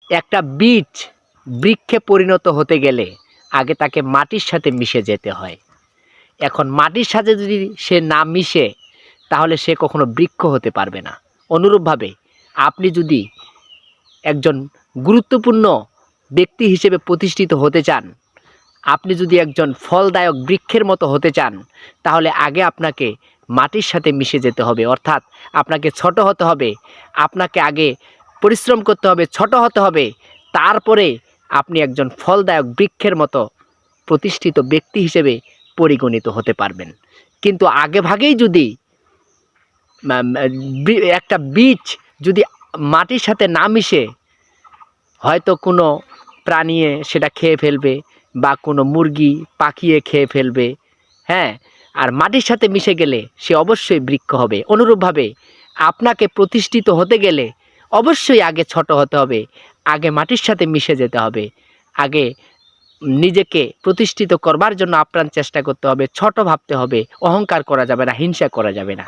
একটা বীজ বৃক্ষে পরিণত হতে গেলে আগে তাকে মাটির সাথে মিশে যেতে হয়। এখন মাটির সাথে যদি সে না মিশে তাহলে সে কখনো বৃক্ষ হতে পারবে না। অনুরূপভাবে আপনি যদি একজন গুরুত্বপূর্ণ ব্যক্তি হিসেবে প্রতিষ্ঠিত হতে চান, আপনি যদি একজন ফলদায়ক বৃক্ষের মতো হতে চান, তাহলে আগে আপনাকে মাটির সাথে মিশে যেতে হবে, অর্থাৎ আপনাকে ছোট হতে হবে, আপনাকে আগে পরিশ্রম করতে হবে, ছোট হতে হবে, তারপরে আপনি একজন ফলদায়ক বৃক্ষের মতো প্রতিষ্ঠিত ব্যক্তি হিসেবে পরিগণিত হতে পারবেন। কিন্তু আগে ভাগেই যদি একটা বীজ যদি মাটির সাথে না মিশে হয়তো কোনো প্রাণী সেটা খেয়ে ফেলবে বা কোনো মুরগি পাখিয়ে খেয়ে ফেলবে, হ্যাঁ, আর মাটির সাথে মিশে গেলে সে অবশ্যই বৃক্ষ হবে। অনুরূপভাবে আপনাকে প্রতিষ্ঠিত হতে গেলে অবশ্যই আগে ছোট হতে হবে, আগে মাটির সাথে মিশে যেতে হবে, আগে নিজেকে প্রতিষ্ঠিত করবার জন্য আপ্রাণ চেষ্টা করতে হবে, ছোট ভাবতে হবে, অহংকার করা যাবে না, হিংসা করা যাবে না।